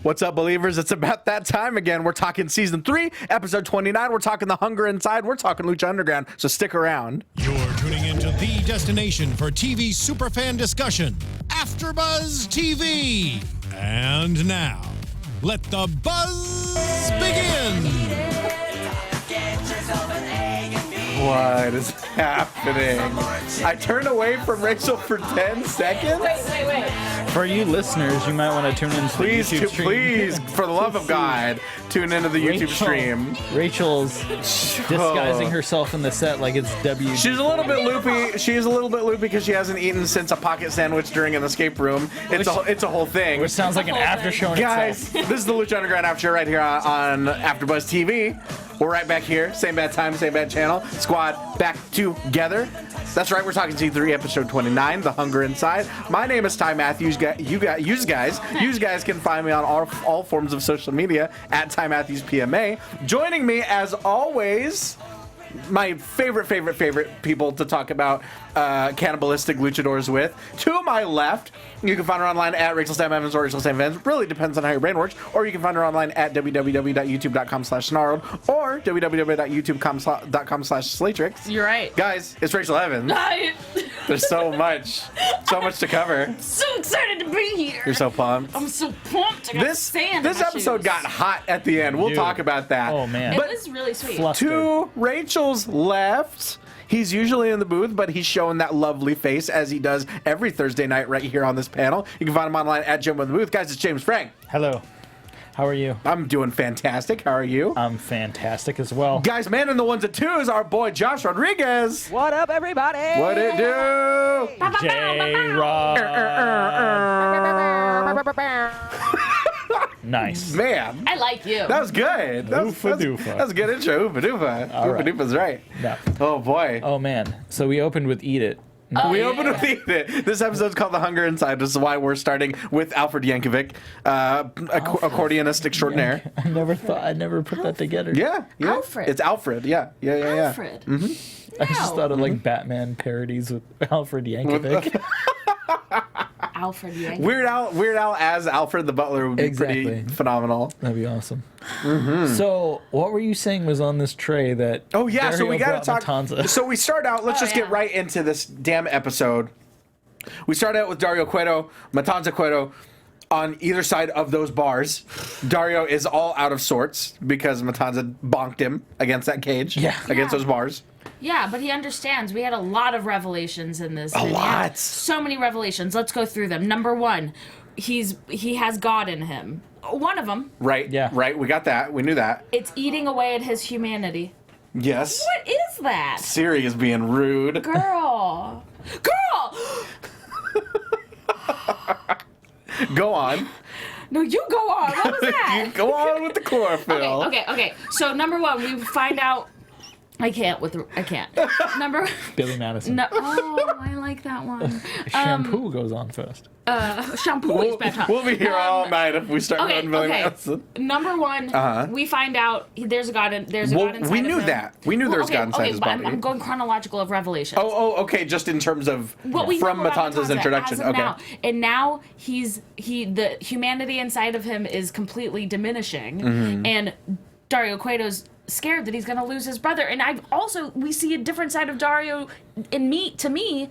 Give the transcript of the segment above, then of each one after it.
What's up, believers? It's about that time again. We're talking season 3, episode 29. We're talking the hunger inside. We're talking Lucha Underground. So stick around. You're tuning into the destination for TV superfan discussion, AFTERBUZZ TV. And now, let the buzz begin. What is happening? I turned away from Rachel for 10 seconds. Wait. For you listeners, you might want to tune into the YouTube stream. Please, for the love of God, tune into the YouTube stream. Rachel's disguising herself in the set like it's W. She's a little bit loopy. She's a little bit loopy because she hasn't eaten since a pocket sandwich during an escape room. It's a whole thing. Which sounds like an after show in Guys, itself. this is the Lucha Underground after show right here on AfterBuzz TV. We're right back here. Same bad time, same bad channel. Squad back together. That's right. We're talking season 3, episode 29, The Hunger Inside. My name is Ty Matthews. You guys can find me on all forms of social media at Ty Matthews PMA. Joining me, as always, my favorite people to talk about cannibalistic luchadors with. To my left, you can find her online at Rachel Stam Evans or Rachel Stam Evans. Really depends on how your brain works. Or you can find her online at www.youtube.com/snarled or www.youtube.com/slatrix. You're right. Guys, it's Rachel Evans. There's so much to cover. I'm so excited to be here. You're so pumped. I'm so pumped. I got sand in This my episode shoes. got hot at the end. We'll Dude. talk about that. Oh, man. It was really sweet. Flustered. To Rachel's left, he's usually in the booth, but he's showing that lovely face as he does every Thursday night right here on this panel. You can find him online at Jim with the Booth. Guys, it's James Franck. Hello. How are you? I'm doing fantastic. How are you? I'm fantastic as well. Guys, man in the ones and twos, our boy Josh Rodriguez. What up, everybody? What it do? J-Rock. Nice. Man, I like you. that was good. That was a good intro. Oofa doofa. All right. Oofa doofa's right. Yeah. Oh boy. Oh, man. So we opened with Eat It. We opened with Eat It. This episode's called The Hunger Inside. This is why we're starting with Alfred Yankovic, accordionist extraordinaire. I never put that together. Yeah. Alfred. It's Alfred. Yeah. Alfred. Mm-hmm. I just thought of like Batman parodies with Alfred Yankovic. Alfred Yankovic. Weird Al as Alfred the Butler would be pretty Exactly. phenomenal. That'd be awesome. So, what were you saying was on this tray that? Oh yeah, so Dario we gotta brought talk. Matanza? So we start out. Let's just get yeah. right into this damn episode. We start out with Dario Cueto, Matanza Cueto, on either side of those bars. Dario is all out of sorts because Matanza bonked him against that cage. Against Yeah. those bars. Yeah, but he understands. We had a lot of revelations in this. A lot. So many revelations. Let's go through them. Number one, he has God in him. One of them. Right. Yeah. Right. We got that. We knew that. It's eating away at his humanity. Yes. What is that? Siri is being rude. Girl. Go on. No, you go on. What was that? Go on with the chlorophyll. Okay. So number one, we find out. I can't. Number. Billy Madison. No. Oh, I like that one. Shampoo goes on first. Shampoo is better. We'll be here all night if we start running Billy Madison. Number one, we find out there's a God. There's a God inside we of knew him. that. We knew there was God inside his but body. I'm going chronological of revelations. Okay. Just in terms of What we from know about Matanza's Matanza introduction. as of Okay. now. And now the humanity inside of him is completely diminishing, Mm-hmm. and Dario Cueto's scared that he's going to lose his brother. And we see a different side of Dario. To me,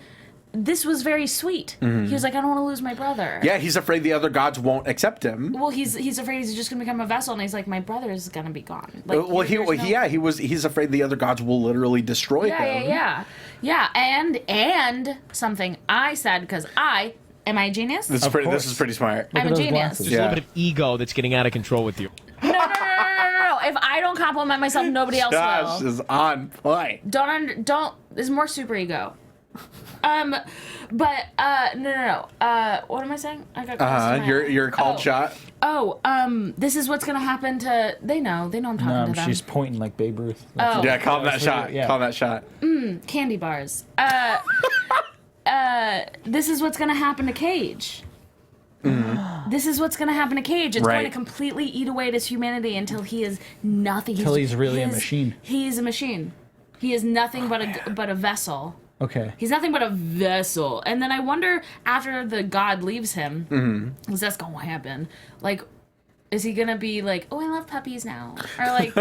this was very sweet. He was like, I don't want to lose my brother. Yeah, he's afraid the other gods won't accept him. Well, he's afraid he's just going to become a vessel, and he's like, my brother is going to be gone. Like, Well, he's afraid the other gods will literally destroy him. Yeah. And something I said, because am I a genius? This is pretty smart. I'm a those genius. glasses. There's a little bit of ego that's getting out of control with you. No. If I don't compliment myself, nobody else Josh will. is on point. Don't. There's more super ego. No. What am I saying? I got close to Your called shot. This is what's gonna happen to. They know I'm talking to them. She's pointing like Babe Ruth. Oh. Yeah, call him that shot. Yeah. Call him that shot. Candy bars. This is what's gonna happen to Cage. This is what's going to happen to Cage. It's Right. going to completely eat away at his humanity until he is nothing. Until he's really a machine. He is a machine. He is nothing but a vessel. Okay. He's nothing but a vessel. And then I wonder, after the god leaves him, because that's going to happen, like, Is he gonna be like, oh, I love puppies now, or like,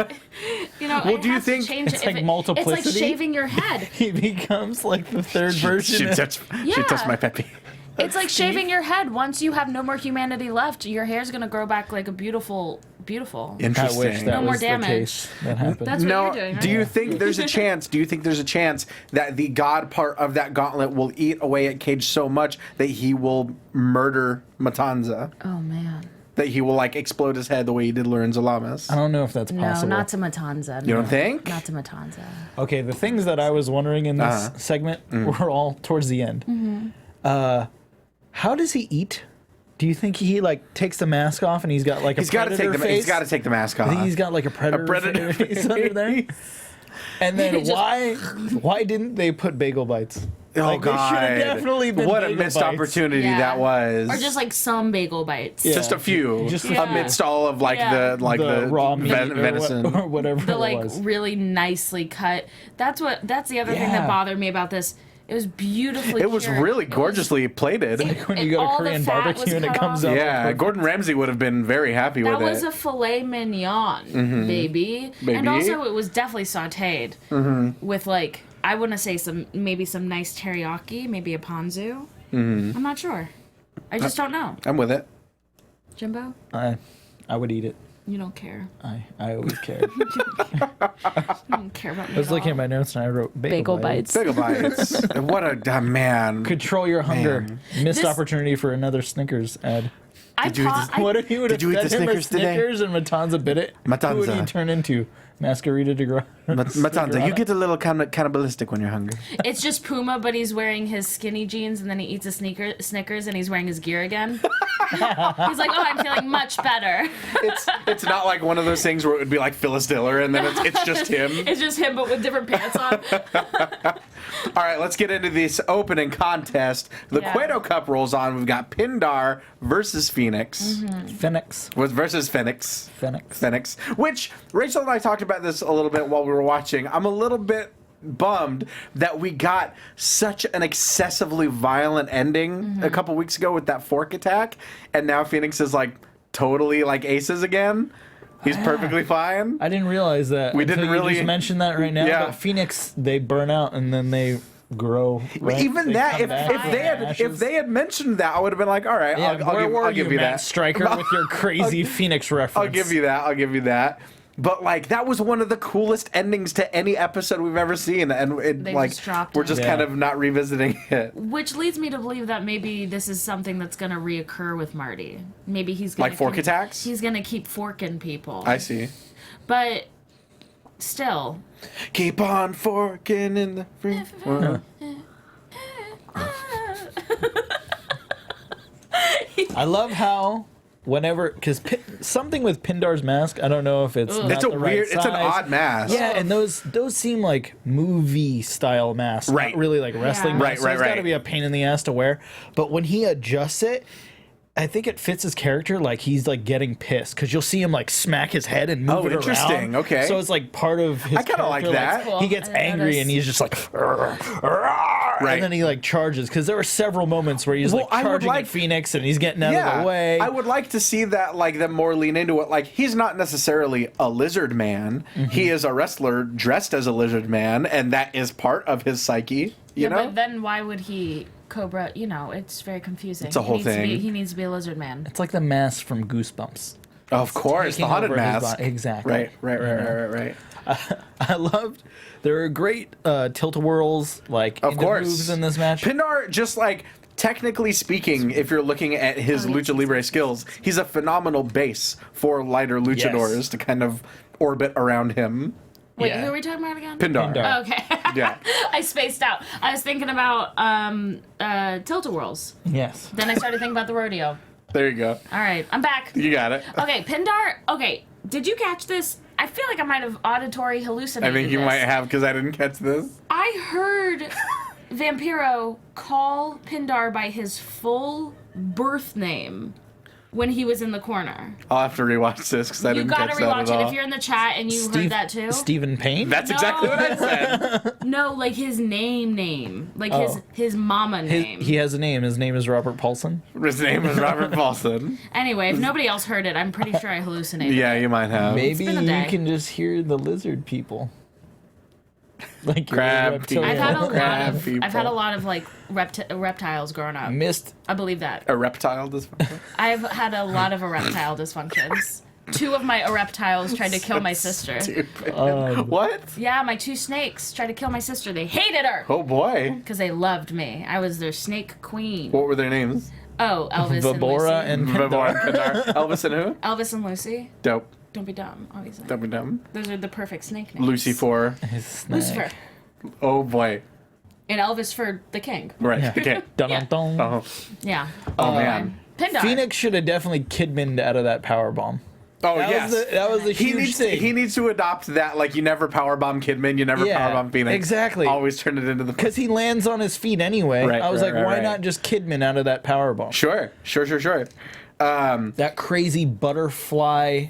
you know? Well, it do you has to think change it's if like multiplicity? It's like shaving your head. He becomes like the third version. She of- touched Yeah. my peppy. It's like shaving your head. Once you have no more humanity left, your hair's gonna grow back like a beautiful. I Interesting. wish that No more was the damage. case that happened. That's what No, you're doing, right? do you think there's a chance? Do you think there's a chance that the god part of that gauntlet will eat away at Cage so much that he will murder Matanza? Oh man. That he will like explode his head the way he did Lorenzo Lamas? I don't know if that's No, possible. not to Matanza. You don't think? Not to Matanza. Okay, the things that I was wondering in this segment were all towards the end. How does he eat? Do you think he like takes the mask off and he's got like a predator face? He's got to take the mask off. I think he's got like a predator face under there. And then why didn't they put bagel bites? Oh Like, they God! should have definitely been What a bagel missed bites. opportunity Yeah. that was. Or just like some bagel bites. Yeah. Just a few, Just a few. amidst all of like Yeah. the raw meat venison. or whatever The it like was. really nicely cut. That's the other thing Yeah. that bothered me about this. It was beautifully. It was cured. really It was- gorgeously plated. When you go all to the Korean fat was barbecue and it cut comes off. out. Yeah, Gordon Ramsay would have been very happy That with was it. a filet mignon, baby. And also it was definitely sautéed with like I want to say maybe some nice teriyaki, maybe a ponzu. I'm not sure. I just don't know. I'm with it. Jimbo, I would eat it. you don't care. I always cared. You don't care about me. I was looking at my notes and I wrote bagel bites. Bagel bites. What a man. Control your hunger. Missed This- opportunity for another Snickers ad. I you eat thought this- I, What if he would have Did you eat fed the him a Snickers today? Snickers and Matanza bit it? Who would he Matanza. turn into? Masquerita de Gra. Matanza, you get a little cannibalistic when you're hungry. it's just Puma, but he's wearing his skinny jeans and then he eats a Snickers and he's wearing his gear again. He's like, oh, I'm feeling much better. It's not like one of those things where it would be like Phyllis Diller and then it's just him. It's just him, but with different pants on. All right, let's get into this opening contest. The Yeah. Cueto Cup rolls on. We've got Pindar versus Phoenix. Phoenix. Versus Phoenix. Phoenix. Which Rachel and I talked about this a little bit while we were watching. I'm a little bit bummed that we got such an excessively violent ending a couple weeks ago with that fork attack, and now Phoenix is like totally like aces again. He's perfectly fine. I didn't realize that. We until didn't you really- just mention that right now. Yeah. But Phoenix, they burn out and then they grow. Right? Even They that, come if back from they the had ashes. mentioned that, I would have been like, all right, Yeah, I'll where give were you Matt that. Stryker with your crazy Phoenix reference. I'll give you that. But like that was one of the coolest endings to any episode we've ever seen, and it, They like just dropped we're it. just Yeah. kind of not revisiting it. Which leads me to believe that maybe this is something that's going to reoccur with Marty. Maybe he's going Like fork attacks? He's going to keep forking people. I see. But still, Keep on forking in the free. I love how whenever, because something with Pindar's mask, I don't know if it's not It's a the right weird. It's an size. odd mask. Yeah, and those seem like movie style masks, Right. not really like wrestling Yeah. masks. So it's got to be a pain in the ass to wear. But when he adjusts it, I think it fits his character. Like he's like getting pissed because you'll see him like smack his head and move Oh, it interesting. around. Okay. So it's like part of his. I kinda like character, that. Cool. He gets I didn't angry notice. and he's just like, Right. and then he like charges because there were several moments where he's Well, like I would charging like- at Phoenix and he's getting out Yeah, of the way. I would like to see that, like them more lean into it. Like he's not necessarily a lizard man. He is a wrestler dressed as a lizard man, and that is part of his psyche. You know, but then why would he Cobra? You know, it's very confusing. It's a whole He needs to be- thing. he needs to be a lizard man. It's like the mask from Goosebumps. of course, the taking haunted over his mask. body. Exactly. Right. I loved. There were great tilt-a-whirls like Of in the course, moves in this match. Pindar, just like technically speaking, if you're looking at his lucha libre skills, he's a phenomenal base for lighter luchadors Yes. to kind of orbit around him. Wait, Yeah. who are we talking about again? Pindar. Pindar. Okay. Yeah. I spaced out. I was thinking about Tilt-A-Whirls. Yes. Then I started thinking about the rodeo. There you go. All right, I'm back. You got it. Okay, Pindar. Okay, did you catch this? I feel like I might have auditory I hallucinated. think you this. might have because I didn't catch this. I heard Vampiro call Pindar by his full birth name. when he was in the corner. I'll have to rewatch this because I You didn't gotta catch that rewatch at it. all. If you're in the chat and you heard that too. Stephen Payne? That's exactly what I said. No, like his name. Like Oh. his mama name. He has a name. His name is Robert Paulson. His name is Robert Paulson. Anyway, if nobody else heard it, I'm pretty sure I hallucinated. Yeah, you might have. Maybe been a you day. can just hear the lizard people. Like your Crab reptilian. people. I've had a lot of like reptiles growing up. Missed. I believe that. A reptile dysfunction? I've had a lot of erectile dysfunctions. 2 of my erectiles tried to kill my sister. What? Yeah, my 2 snakes tried to kill my sister. They hated her Oh boy. because they loved me. I was their snake queen. What were their names? Oh, Elvis Vibora and Lucy. and Vibora and Pindar. Elvis and who? Elvis and Lucy. Dope. Don't be dumb, obviously. Dumb and dumb. Those are the perfect snake names. Lucy for. his snake. Lucifer. Oh boy. And Elvis for the king. Right. Yeah. Okay. Dun-dun-dun. Oh. Yeah. Oh man. Pindar. Phoenix should have definitely Kidmaned out of that power bomb. Oh That yes. was the He huge needs thing. he needs to adopt that, like, you never powerbomb Kidman, you never Yeah, powerbomb Phoenix. exactly. Always turn it into the. Because he lands on his feet anyway. Right, I was right, like, why right. not just Kidman out of that power bomb? Sure. That crazy butterfly.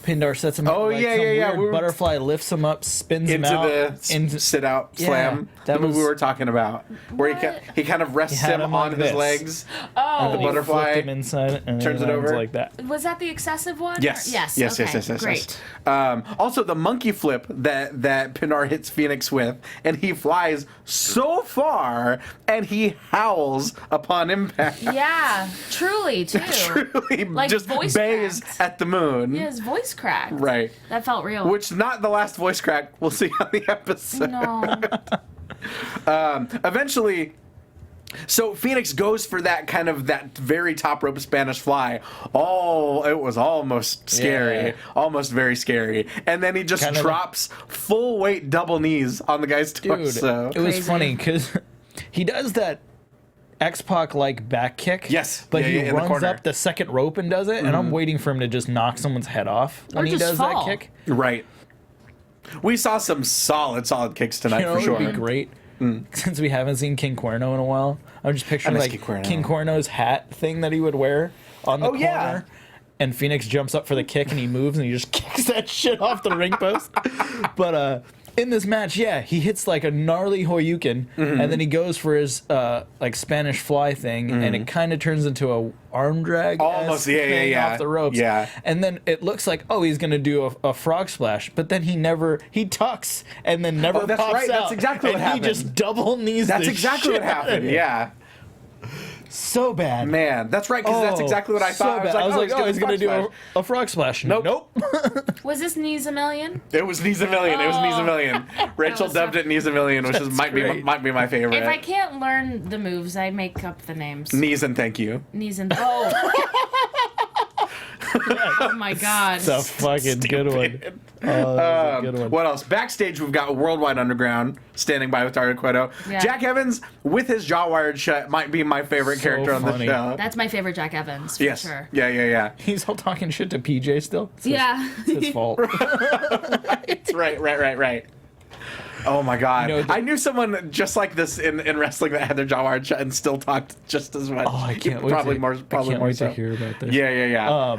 Pindar sets him up. Oh, like yeah, some yeah, yeah. weird butterfly lifts him up, spins him Into out. the sit out Yeah, slam. that The movie we was- were talking about, where What? he kind of rests He had him him on like his this. legs. Oh, The butterfly Flipped him inside and turns it lands over. like that. was that the excessive one? Yes. Yes. Yes. Okay. Yes. Great. Also, the monkey flip that Pindar hits Phoenix with, and he flies so far, and he howls upon impact. Yeah, truly too. Truly, Like just voice bays cracks. at the moon. Yeah, his voice cracked. Right. That felt real. Which not the last voice crack we'll see on the episode. No. Eventually, so Phoenix goes for that very top rope Spanish fly. Oh, it was almost scary, Yeah. almost very scary. And then he just Kind of drops full weight double knees on the guy's Dude, torso. it was Crazy. funny because he does that X-Pac like back kick. Yes. But Yeah, he yeah, in the runs corner. up the second rope and does it, and I'm waiting for him to just knock someone's head off when Or he just does fall. that kick. Right. We saw some solid kicks tonight You know, for it sure. would be great. Since we haven't seen King Cuerno in a while, I'm just picturing miss like King Cuerno. King Cuerno's hat thing that he would wear on the Oh, corner. yeah. And Phoenix jumps up for the kick and he moves and he just kicks that shit off the ring post. But in this match, yeah, he hits like a gnarly Hoyuken and then he goes for his like Spanish fly thing and it kind of turns into a arm drag Almost, yeah. off the ropes. Yeah. And then it looks like, oh, he's gonna do a frog splash, but then he tucks and then never Oh, that's pops right, out. that's exactly what and happened. he just double knees. That's the exactly shit what out of happened. it. Yeah. So bad. Man, that's right, because that's Oh, exactly what I so thought. bad. I was like, oh, he's gonna do frog a frog splash. Nope. Was this Knees a Million? splash. It was Knees a Million. It was Knees a Million. Rachel was dubbed so- it Knees a Million, which is That's might great. be my favorite. If I can't learn the moves, I make up the names. Knees and thank you. Knees and oh my god. It's a fucking good one. Oh, that was a good one. What else? Backstage, we've got Worldwide Underground standing by with Dario Cueto. Yeah. Jack Evans, with his jaw wired shut, might be my favorite So character on funny. the show. That's my favorite Jack Evans, for Yes. sure. Yeah. He's all talking shit to PJ still. It's Yeah. his fault. Right. Oh my god. You know, I knew someone just like this in wrestling that had their jaw wired shut and still talked just as much. Oh, I can't wait. Probably to, more. I Probably can't more wait so. to hear about this. Yeah.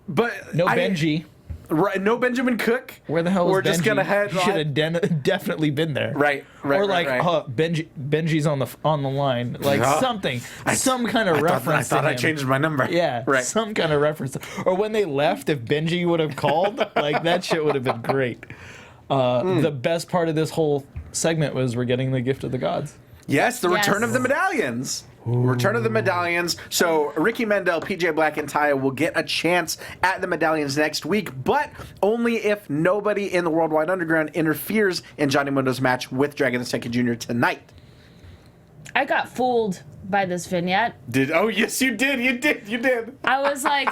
But No I- Benji. Right, no Benjamin Cook. Where the hell We're is Benji? just gonna head. He should have definitely been there. Right. Or like, right. Benji's on the line, like Yeah. something, some kind of reference. I thought to I him. changed my number. Yeah, Right. some kind of reference. Or when they left, if Benji would have called, like that shit would have been great. The best part of this whole segment was we're getting the gift of the gods. Yes, the Yes. return of the medallions. Return of the medallions. So Ricky Mandel, PJ Black, and Taya will get a chance at the medallions next week, but only if nobody in the Worldwide Underground interferes in Johnny Mundo's match with Dragon the Second Jr. tonight. I got fooled by this vignette. Oh yes, you did. You did. I was like,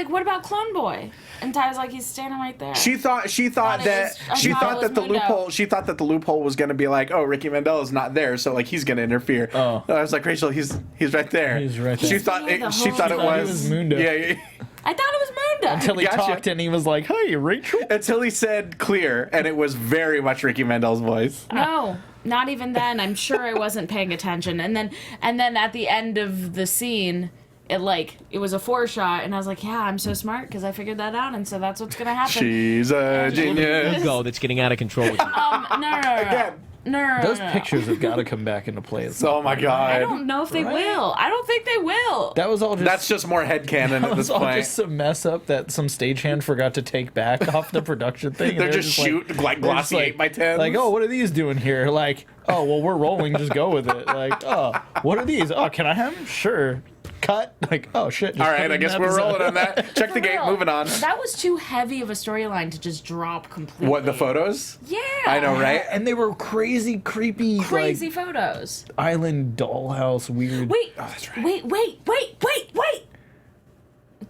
what about Clone Boy? And Ty was like, he's standing right there. She thought Thought it that was- I thought it was the Mundo. loophole. She thought that the loophole was going to be like, oh, Ricky Mandel is not there, so like he's going to interfere. Oh. I was like, Rachel, he's right there. He's right there. She thought Yeah, the she whole thought it time. was, It was Mundo. Yeah. I thought it was Mundo. Until he Gotcha. talked and he was like, "Hey, Rachel." Until he said clear, and it was very much Ricky Mandel's voice. No, not even then. I'm sure I wasn't paying attention. And then at the end of the scene, it was a 4-shot, and I was like, yeah, I'm so smart because I figured that out, and so that's what's gonna happen. She's a genius. Ego that's getting out of control with you. No. Again. No. Those pictures have got to come back into play. Oh my god. I don't know if they will. I don't think they will. That was all just. That's just more headcanon at this all point. just some mess up that some stagehand forgot to take back off the production thing. They're just shoot like glossy 8x10s. Like, oh, what are these doing here? Like, oh, well, we're rolling. Just go with it. Like, oh, what are these? Oh, can I have them? Sure. Cut. Like, oh shit. Just all right, I guess we're rolling on that. Check the For gate. real, Moving on. That was too heavy of a storyline to just drop completely. What, the photos? Yeah. I know, right? And they were crazy, creepy, Crazy like, photos. island dollhouse, weird. Wait. Oh, that's right. Wait.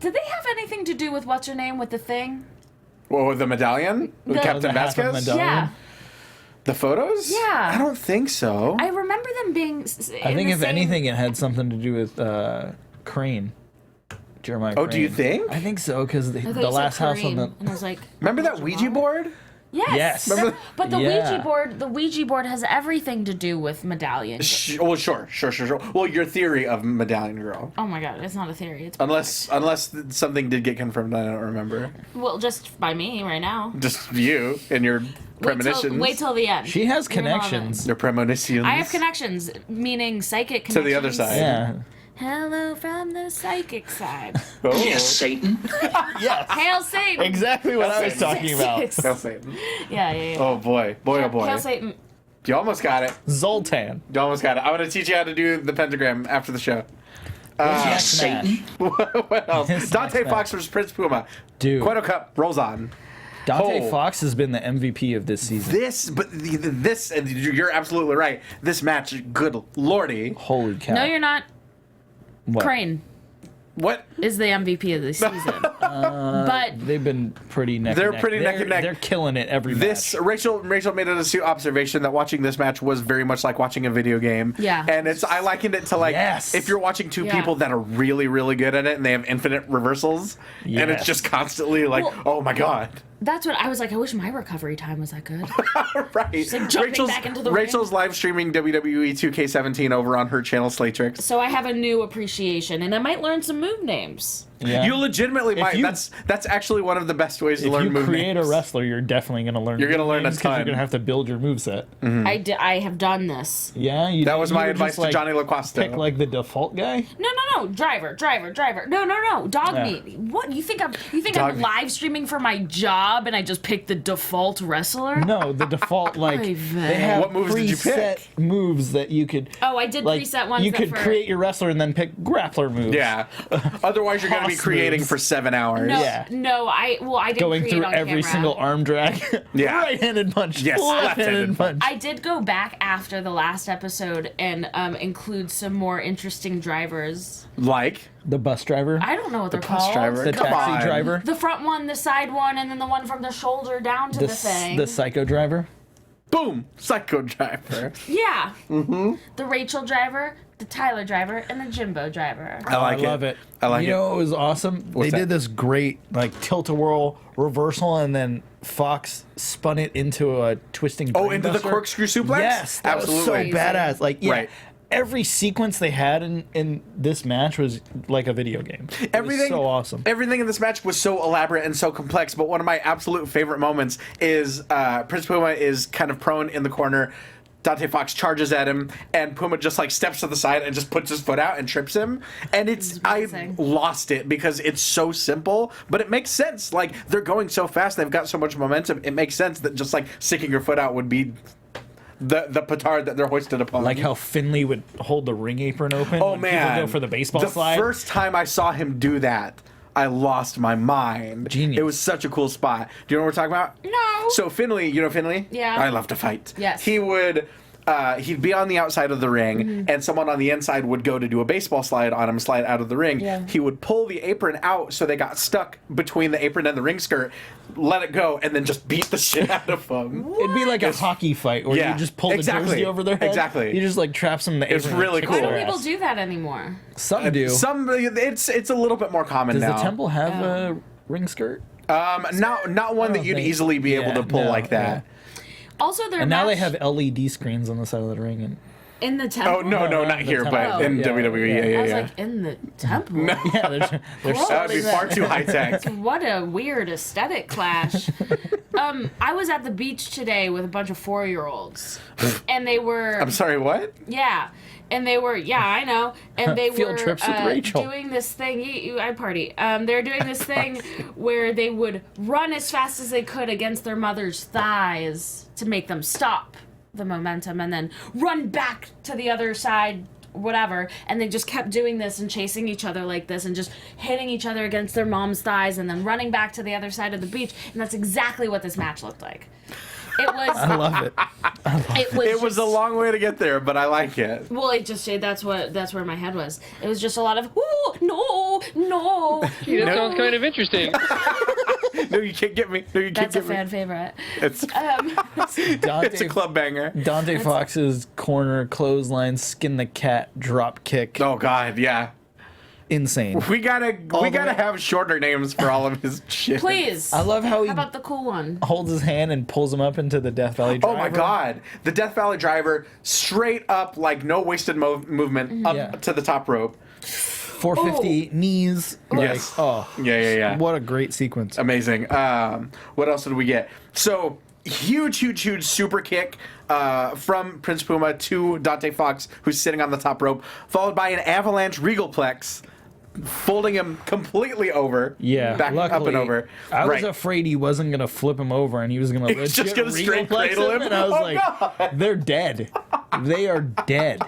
Did they have anything to do with what's her name with the thing? What, with the medallion? With The- Captain The half of Vasquez? medallion. Yeah. The photos? Yeah. I don't think so. I remember them being. I think if anything, it had something to do with Crane. Jeremiah Oh, Crane. do you think? I think so, because the I thought you said last house on the. Kareem, and I was like, Remember that Ouija board? yes. Yes. Remember- But the Yeah. Ouija board has everything to do with medallion. Well, sure. Well, your theory of Medallion Girl. Oh my god, it's not a theory. It's Unless something did get confirmed, I don't remember. well, just by me right now. Just you and your premonitions. Wait till the end. She has You're gonna love it. connections. Your premonitions. I have connections, meaning psychic To connections. the other side. Yeah. Hello from the psychic side. Oh. Satan. Yes. Hail Satan. Exactly what I was talking about. Hail Satan. Yeah. Oh boy. Oh boy. Hail Satan. You almost got it. Zoltan. You almost got it. I'm going to teach you how to do the pentagram after the show. Satan. What else? His Dante next Fox versus Prince Puma. Dude. Cueto Cup rolls on. Dante Oh. Fox has been the MVP of this season. This, and you're absolutely right. This match, good lordy. Holy cow. No, you're not. What? Crane What? is the MVP of the season. But They've been pretty neck They're and neck. pretty neck and neck. They're killing it every This match. Rachel made an astute observation that watching this match was very much like watching a video game. Yeah. And I likened it to like Yes. if you're watching two Yeah. people that are really, really good at it and they have infinite reversals and it's Yes. just constantly like, Well- oh my god. that's what I was like. I wish my recovery time was that good. Right. like jumping back into the ring. Rachel's live streaming WWE 2K17 over on her channel Slatrix. So I have a new appreciation, and I might learn some move names. Yeah. You legitimately might. you- That's actually one of the best ways to If learn you move create names. a wrestler, you're definitely going to learn. You're gonna learn a because ton. you're going to have to build your moveset. I have done this. Yeah, you. That was you my would advice just, to like, Johnny LaQuasto. Pick like the default guy. No. Driver. No. Dog Yeah. meat. What you think? Dog I'm meat. live streaming for my job, and I just picked the default wrestler? No, the default like Oy they vey. have What moves did you preset pick? moves that you could. Oh, I did like, preset ones. You that could for, create your wrestler and then pick grappler moves. Yeah. Otherwise, you're going to be Toss creating moves. for 7 hours. No, Yeah. no. I didn't Going create through on every camera. single arm drag. Yeah. Right-handed punch. Yes, Left-handed left-handed punch. I did go back after the last episode and include some more interesting drivers. Like The bus driver. I don't know what they're bus called. driver. The Come taxi on. driver. The front one, the side one, and then the one from the shoulder down to the thing. The psycho driver. boom, Psycho Driver. Yeah. Mm-hmm. The Rachel driver, the Tyler driver, and the Jimbo driver. I like I love it. I like you it. know, it was awesome. What's they that? did this great like tilt-a-whirl reversal, and then Fox spun it into a twisting. Oh, into the brainbuster. corkscrew suplex? Yes, that Absolutely. was so badass. Like, yeah, Right. every sequence they had in this match was like a video game. It Everything was so awesome. Everything in this match was so elaborate and so complex. But one of my absolute favorite moments is Prince Puma is kind of prone in the corner. Dante Fox charges at him, and Puma just like steps to the side and just puts his foot out and trips him. And I amazing. lost it because it's so simple, but it makes sense. Like they're going so fast, they've got so much momentum. It makes sense that just like sticking your foot out would be the petard that they're hoisted upon. Like how Finley would hold the ring apron open. Oh when man, people go for the baseball the slide. first time I saw him do that, I lost my mind. Genius. It was such a cool spot. Do you know what we're talking about? No. So Finley, you know Finley? Yeah. I love to fight. Yes. He would. He'd be on the outside of the ring, and someone on the inside would go to do a baseball slide on him, slide out of the ring. Yeah. He would pull the apron out so they got stuck between the apron and the ring skirt, let it go, and then just beat the shit out of them. It'd be like a hockey fight where Yeah, you just pull the exactly. jersey over their head. Exactly. You just like trap them in the apron. It's and really kick Why cool. don't their people ass. do that anymore? Some do. It's a little bit more common Does now. the temple have Oh. a ring skirt? Not one that don't you'd think- easily be able yeah, to pull no, like that. Also, their And now they match- have LED screens on the side of the ring, and In the temple? Oh, no, not here, but in WWE. I was like, in the temple? Yeah, they're That would be far too high tech. What a weird aesthetic clash. I was at the beach today with a bunch of 4-year-olds. And they were... I'm sorry, what? Yeah. And they were, I know. And they Field were trips with Rachel. doing this thing. I party. They were doing this thing where they would run as fast as they could against their mother's thighs to make them stop the momentum, and then run back to the other side, whatever. And they just kept doing this and chasing each other like this and just hitting each other against their mom's thighs and then running back to the other side of the beach. And that's exactly what this match looked like. It was. I love it. It was a long way to get there, but I like it. Well, that's where my head was. It was just a lot of ooh, no. That sounds kind of interesting. No, you can't get me. No, you can't That's a get me. fan favorite. It's it's a club banger. Dante Fox's corner clothesline, skin the cat, drop kick. Oh God, yeah. Insane. We gotta have shorter names for all of his shit. Please. I love how he How about the cool one? holds his hand and pulls him up into the Death Valley Driver. Oh my God, the Death Valley Driver, straight up, like no wasted movement, up to the top rope. 450 knees. Like, Yes. Oh, Yeah. what a great sequence. Amazing. What else did we get? So huge super kick from Prince Puma to Dante Fox, who's sitting on the top rope, followed by an avalanche regalplex, folding him completely over. Yeah, back luckily, up and over. I was afraid he wasn't gonna flip him over and he was gonna legit was just gonna straight regalplex cradle him? and I was Oh, like, God. they're dead. They are dead.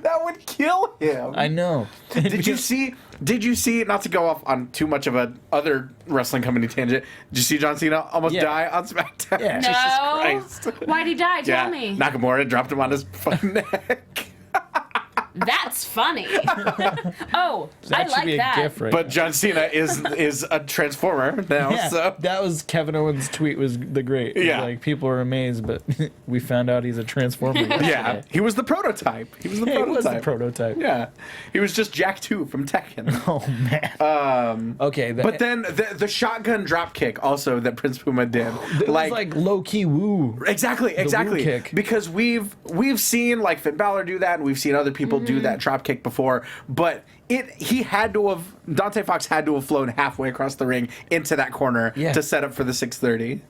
That would kill him. I know. Did you see? Not to go off on too much of a other wrestling company tangent. Did you see John Cena almost die on SmackDown? Yeah. No. Jesus Christ. Why'd he die? Tell me. Nakamura dropped him on his fucking neck. That's funny. Oh, That I should like be a that. gif right But John Cena is a transformer now. Yeah, So that was Kevin Owens' tweet was the great. Yeah. Like people are amazed, but we found out he's a transformer. yeah, yesterday. he was the prototype. He was the Yeah, he prototype. was the prototype. Yeah, he was just Jack 2 from Tekken. Oh man. Okay, But then the shotgun drop kick also that Prince Puma did, it was like low key woo. Exactly. woo kick. Because we've seen like Finn Balor do that, and we've seen other people do that drop kick before. But Dante Fox had to have flown halfway across the ring into that corner to set up for the 630.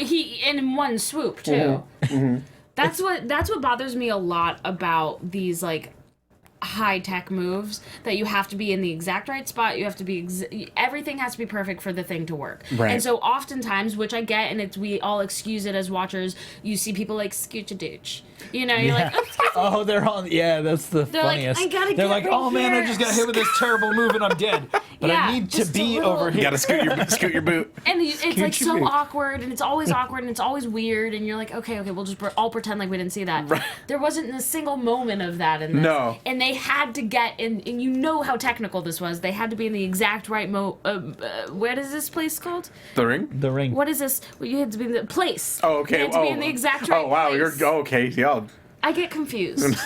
He in one swoop too. That's what bothers me a lot about these like high tech moves, that you have to be in the exact right spot. You have to be everything has to be perfect for the thing to work. Right. And so oftentimes, which I get, and we all excuse it as watchers, you see people like scooch a dooch. You know, you're like, Oh, they're on. Yeah, that's the They're like, funniest. I gotta They're get like, right oh man, I here. just got hit with this terrible move and I'm dead. But Yeah, I need to just a be little- over You here. gotta scoot your boot. and it's like Scooch your so boot. awkward, and it's always awkward, and it's always weird, and you're like, okay, we'll just all pretend like we didn't see that. Right. There wasn't a single moment of that in this. No. And they had to get in, and you know how technical this was. They had to be in the exact right what is this place called? The ring. The ring. What is this? Well, you had to be in the place. Oh, okay. You had to be in the exact right Oh, wow. place. You're okay. Yeah. I get confused.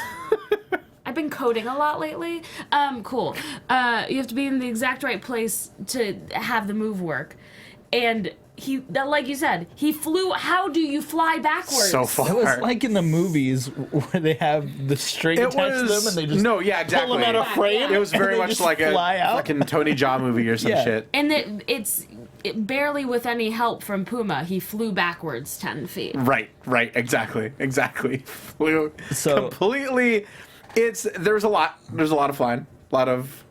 I've been coding a lot lately. Cool. You have to be in the exact right place to have the move work. And like you said, he flew. How do you fly backwards? So far. It was like in the movies where they have the string It attached to them and they just exactly. pull them out of frame. It was and very they much just like a fly out. fucking Tony Jaa movie or some Yeah. shit. And it's barely with any help from Puma. He flew backwards 10 feet. Right, exactly. Flew So- completely. There's a lot of flying, a lot of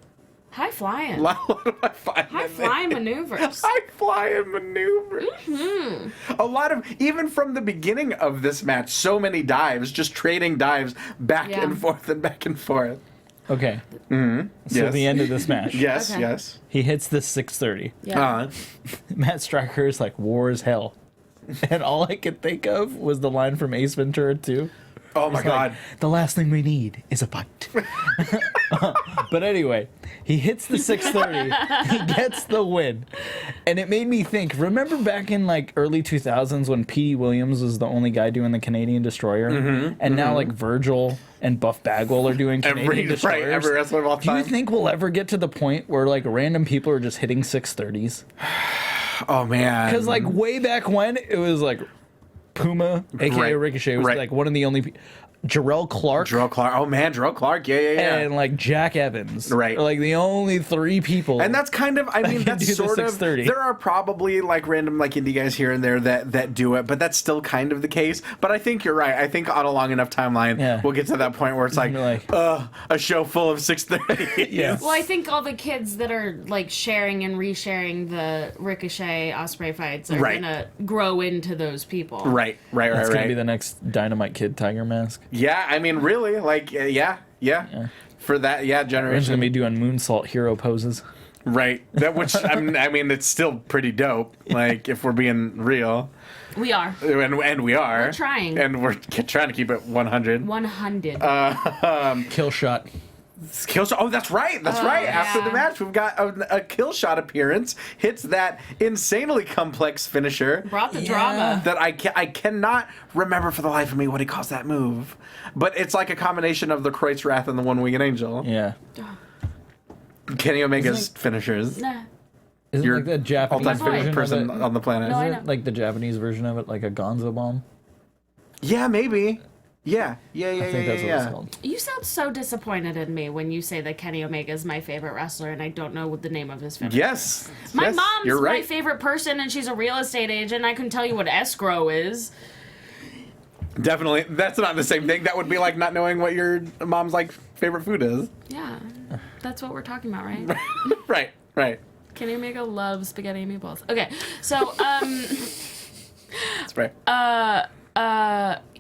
High flying. high flying. High flying maneuvers. High flying maneuvers. A lot of, even from the beginning of this match, so many dives, just trading dives back Yeah. and forth and back and forth. Okay. So Yes. the end of this match. Yes, Okay. yes. He hits the 630. Yeah. Matt Striker is like, war is hell. And all I could think of was the line from Ace Ventura 2. Oh my Like, God. the last thing we need is a fight. But anyway, he hits the 630. He gets the win. And it made me think, remember back in like early 2000s when P.D. Williams was the only guy doing the Canadian Destroyer? And now like Virgil and Buff Bagwell are doing Canadian Destroyers. Every wrestler of all Do you time. think we'll ever get to the point where like random people are just hitting 630s? Oh man. Because like way back when, it was like Puma, aka Right, Ricochet, was right. like one of the only. Jarrell Clark. Oh man, Jarrell Clark. Yeah. And like Jack Evans. Right. Are, like the only 3 people. And that's kind of, I mean, can that's do the sort of, 6:30. there are probably like random like indie guys here and there that do it, but that's still kind of the case. But I think you're right. I think on a long enough timeline, we'll get to that point where it's like, a show full of 6:30. Yeah. Well, I think all the kids that are like sharing and resharing the Ricochet Ospreay fights are gonna grow into those people. Right. That's gonna be the next Dynamite Kid Tiger Mask. Yeah, I mean, really, like, yeah. For that, Everyone's generation. gonna be doing moonsault hero poses. Right. That which I mean, it's still pretty dope. Like, if we're being real, We are. and we are. We're trying. And we're trying to keep it 100. 100. Kill shot. Kill shot. Oh, that's right. That's right. yeah. After the match, we've got a kill shot appearance. Hits that insanely complex finisher. Brought the drama. That I cannot remember for the life of me what he calls that move. But it's like a combination of the Kreutz Wrath and the One Winged Angel. Yeah. Kenny Omega's finishers. Nah. Isn't You're like the Japanese All-time favorite version person of it? on the planet. No, I Isn't know. it like the Japanese version of it, like a Gonzo bomb? Yeah, maybe. Yeah. I think that's what it's called. You sound so disappointed in me when you say that Kenny Omega is my favorite wrestler and I don't know what the name of his finisher. Yes. My Yes, mom's you're my right. favorite person and she's a real estate agent. I can tell you what escrow is. Definitely. That's not the same thing. That would be like not knowing what your mom's like favorite food is. Yeah. That's what we're talking about, right? Right. Kenny Omega loves spaghetti and meatballs. Okay. So, That's right.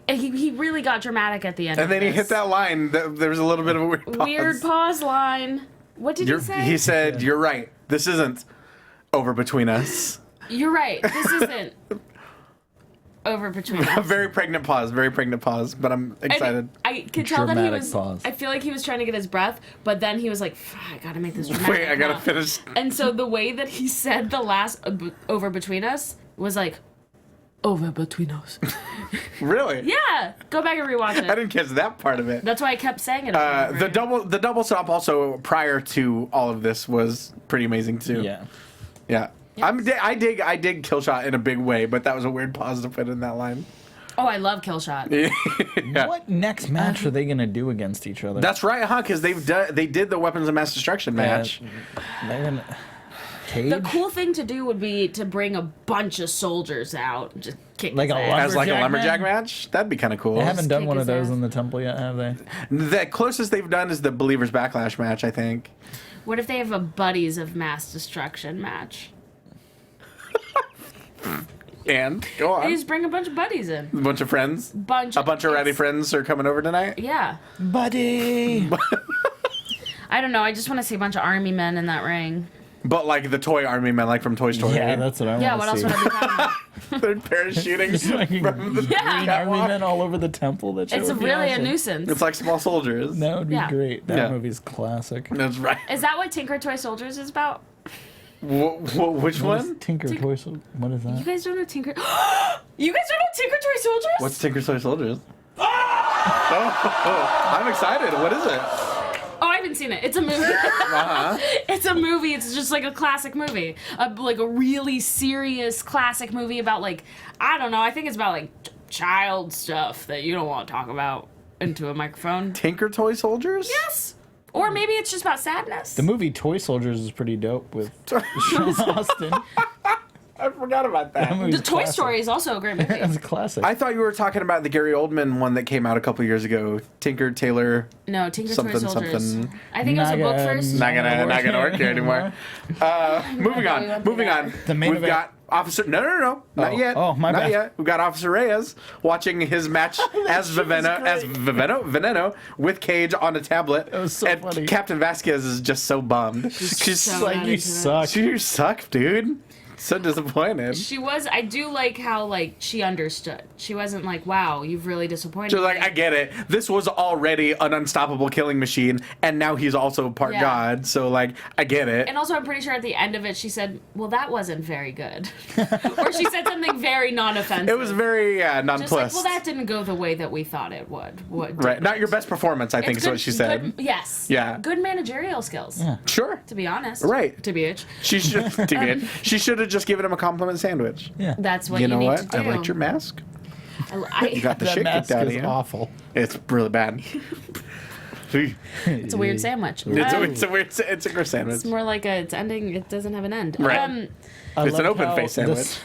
he really got dramatic at the end And of then he this. hit that line. There was a little bit of a weird pause. Weird pause line. What did he say? He said, "You're right. This isn't over between us." You're right. This isn't over between A us. very pregnant pause. But I'm excited. I could tell that he Dramatic was. pause. I feel like he was trying to get his breath, but then he was like, "I gotta make this dramatic." Wait, I gotta now." finish. And so the way that he said the last "over between us" was like, "Over between us." Really? Yeah, go back and rewatch I it. didn't catch that part of it. That's why I kept saying it. over and The over. double stop also prior to all of this was pretty amazing too. Yeah. Yeah. Yes. I dig Killshot in a big way, but that was a weird pause to put in that line. Oh, I love Killshot. Yeah. What next match are they gonna do against each other? That's right, huh? Because they did the Weapons of Mass Destruction match. They're gonna Cage? The cool thing to do would be to bring a bunch of soldiers out, and just kick Like his a ass. As like a Lumberjack lumberjack match? That'd be kind of cool. They haven't done kick one of his those ass. in the temple yet, have they? The closest they've done is the Believers Backlash match, I think. What if they have a Buddies of Mass Destruction match? And go They on. just bring a bunch of buddies in. A bunch of friends. A bunch of rowdy it's- friends are coming over tonight. Yeah. Buddy! I don't know. I just want to see a bunch of army men in that ring. But like the toy army men, like from Toy Story. Yeah, that's what I Yeah, want what to else see. would I be talking about? They're parachuting from the Yeah. Green army men all over the temple. That It's would be really a awesome. nuisance. It's like small soldiers. That would be Yeah. great. That Yeah. movie's classic. That's right. Is that what Tinker Toy Soldiers is about? Which What is one? Tinker Toy Sol- What is You that? guys don't know Tinker... You guys don't know Tinker Toy Soldiers? What's Tinker Toy Soldiers? I'm excited. What is it? Oh, I haven't seen it. It's a movie. It's a movie. It's just like a classic movie. Like a really serious classic movie about like, I don't know, I think it's about like child stuff that you don't want to talk about into a microphone. Tinker Toy Soldiers? Yes. Or maybe it's just about sadness. The movie Toy Soldiers is pretty dope with Sean Austin. I forgot about that. That movie's The Toy classic. Story is also a great movie. That's a classic. I thought you were talking about the Gary Oldman one that came out a couple years ago. Tinker Tailor. No, Tinker Something, Toy Soldiers. something. I think it was a book first. Not gonna work here anymore. Moving thought we on. went Moving through on. The main We've event. got Officer. No. Not Oh. yet. Oh, my Not bad. yet. We've got Officer Reyes watching his match as Veneno with Cage on a tablet. That was so and funny. Captain Vasquez is just so bummed. She's so like, mad you into it. suck. You suck, dude. So disappointed. She was. I do like how like she understood. She wasn't like, "Wow, you've really disappointed She's me." like, I get it. This was already an unstoppable killing machine, and now he's also part Yeah. god. So, like, I get it. And also, I'm pretty sure at the end of it, she said, "Well, that wasn't very good," or she said something very non-offensive. It was very just like, nonplussed. "Well, that didn't go the way that we thought it would." What? Right. Not your best performance, I think, is what she said. Yes. Yeah. Good managerial skills. Yeah. Sure. To be honest. Right. To be it. She should. She should have just given him a compliment sandwich. Yeah. That's what You you, know need what? to do. I liked your mask. You got the That shit mask kicked out of is you. awful. It's really bad. It's a weird sandwich. It's a weird. It's a gross sandwich. It's more like it's ending. It doesn't have an end. Right. It's an open face sandwich.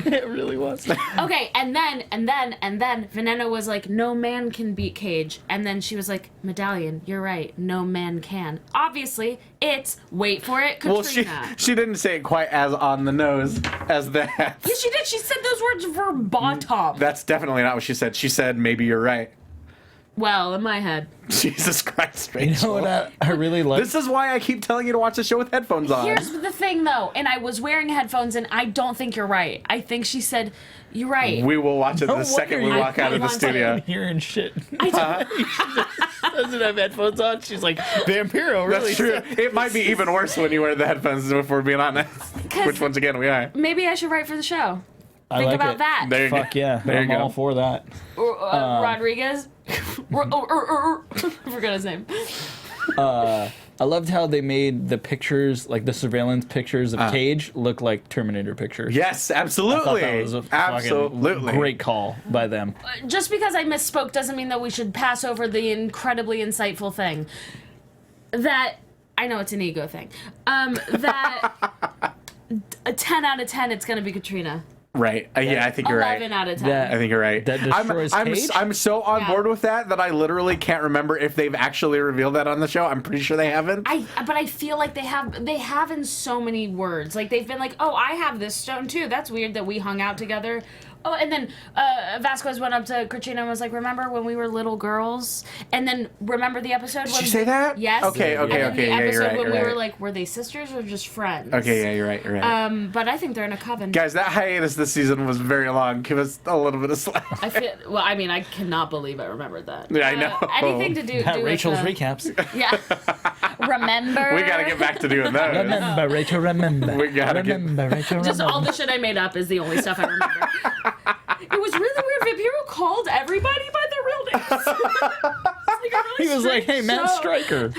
It really was. Okay, and then Veneno was like, no man can beat Cage. And then she was like, Medallion, you're right, no man can. Obviously, it's, wait for it, Katrina. Well, she didn't say it quite as on the nose as that. Yeah, she did. She said those words verbatim. That's definitely not what she said. She said, maybe you're right. Well, in my head. Jesus Christ, You Rachel. know what I really like? This is why I keep telling you to watch the show with headphones on. Here's the thing, though, and I was wearing headphones, and I don't think you're right. I think she said, you're right. We will watch it No the second we wonder walk out of the want to. studio. I'm hearing shit. I Doesn't have headphones on. She's like, Vampiro, really? That's true. It might be even worse when you wear the headphones, if we're being honest. Which, once again, we are. Maybe I should write for the show. I Think like about it. that. There you Fuck go. yeah. There you I'm go. all for that. Rodriguez. I forgot his name. I loved how they made the pictures, like the surveillance pictures of Cage, look like Terminator pictures. Yes, I thought absolutely. that was a fucking Absolutely. great call by them. Just because I misspoke doesn't mean that we should pass over the incredibly insightful thing. That, I know it's an ego thing. That a 10 out of 10, it's going to be Katrina. Right. Yeah, I think you're 11 right. out of 10. That- I think you're right. That destroys Cage? I'm so on Yeah. board with that I literally can't remember if they've actually revealed that on the show. I'm pretty sure they haven't. But I feel like they have in so many words. Like they've been like, oh, I have this stone too. That's weird that we hung out together. Oh, and then Vasquez went up to Katrina and was like, remember when we were little girls? And then remember the episode when... Did she say that? Yes. Okay, And then okay. the Yeah, you're episode right. when You're we right. were like, were they sisters or just friends? Okay, yeah, you're right. You're right. But I think they're in a coven. Guys, that hiatus this season was very long. Give us a little bit of slack. I feel... Well, I mean, I cannot believe I remembered that. Yeah, I know. Anything to do with Rachel's the- recaps. Yeah. Remember? We gotta get back to doing those. Remember, Rachel, remember. We gotta get- remember, Rachel, Just remember. all the shit I made up is the only stuff I remember. It was really weird. Vampiro called everybody by their real names. It's like a really He was like, hey, strange Matt show. Stryker.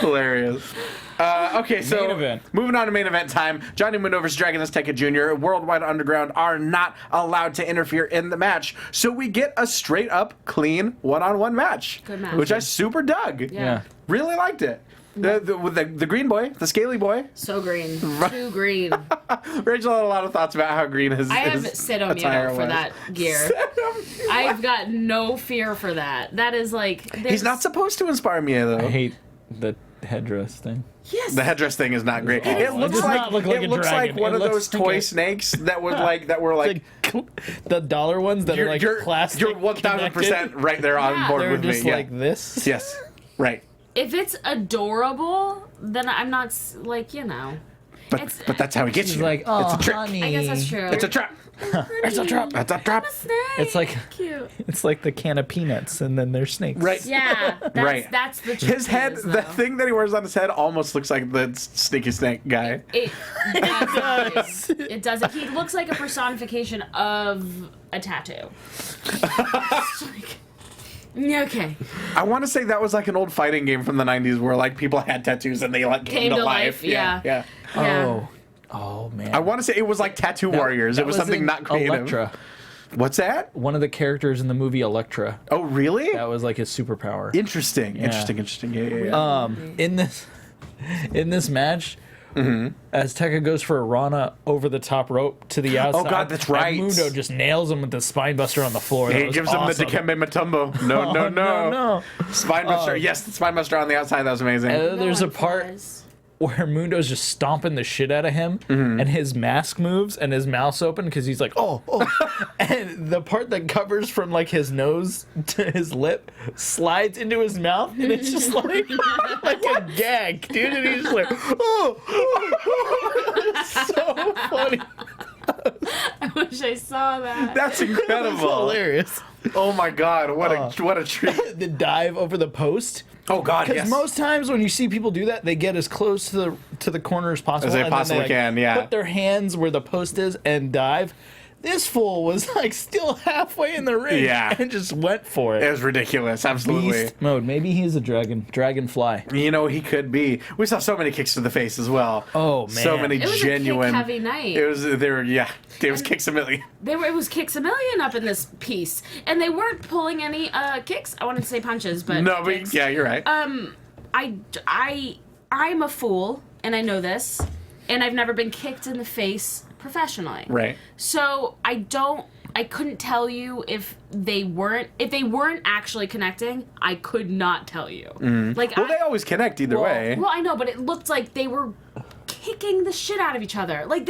Hilarious. Okay, so Main event. moving on to main event time. Johnny Mundo versus Dragon Azteca Jr. Worldwide Underground are not allowed to interfere in the match, so we get a straight up, clean one-on-one match, Good match. which I super dug. Yeah. Really liked it. With the green boy, the scaly boy. So green. Too green. Rachel had a lot of thoughts about how green his I have his Sidomiro attire for was. that gear. I've got no fear for that. That is like... He's there's- not supposed to inspire me though. I hate the headdress thing. Yes. The headdress thing is not great. awful. It looks does like not look like it a looks dragon. like one It of looks those like toy a- snakes that would that were like The dollar ones that are like plastic. You're 1,000% right there on Yeah. board They're with just me. like this. Yes, right. If it's adorable, then I'm not, like, you know. But that's how he gets She's you. like, oh, it's a trick. honey. I guess that's true. It's a trap. It's a trap. That's a trap. Snake. It's like Cute. it's like the can of peanuts, and then there's snakes. Right. Yeah. That's, Right. That's the truth. His head, the thing that he wears on his head, almost looks like the sneaky snake guy. It does. It does. He looks like a personification of a tattoo. Okay. I want to say that was like an old fighting game from the 90s where like people had tattoos and they like came to life. Yeah. Yeah. Yeah. Oh man. I want to say it was like Tattoo Warriors. It was something in not creative. Elektra. What's that? One of the characters in the movie Elektra. Oh, really? That was like his superpower. Interesting. Interesting. Yeah. In this match, Azteca goes for a Rana over the top rope to the outside. Oh, God, that's right. And Mundo just nails him with the spine buster on the floor. That He was gives awesome. him the Dikembe Mutombo. No, no, no. no. Spine Buster. Yes, the Spine Buster on the outside. That was amazing. There's a part where Mundo's just stomping the shit out of him, and his mask moves, and his mouth's open because he's like, oh. And the part that covers from like his nose to his lip slides into his mouth, and it's just like a gag, dude. And he's just like, oh. It's so funny. I wish I saw that. That's It's incredible. hilarious. Oh my God, what a treat. The dive over the post. Oh God, Because yes. most times when you see people do that, they get as close to the corner as possible. As they and then possibly can, yeah. Put their hands where the post is and dive. This fool was like still halfway in the ring and just went for it. It was ridiculous, absolutely. Beast mode. Maybe he's a dragonfly. You know, he could be. We saw so many kicks to the face as well. Oh, man. So many It was genuine. a kick-heavy night. It was. They were. Yeah. It was kicks a million. It was kicks a million up in this piece, and they weren't pulling any kicks. I wanted to say punches, but No, but kicks. yeah, you're right. I'm a fool, and I know this, and I've never been kicked in the face professionally. Right. So I couldn't tell you if they weren't actually connecting. I could not tell you. Like, Well, they always connect either way. Well, I know, but it looked like they were kicking the shit out of each other. Like,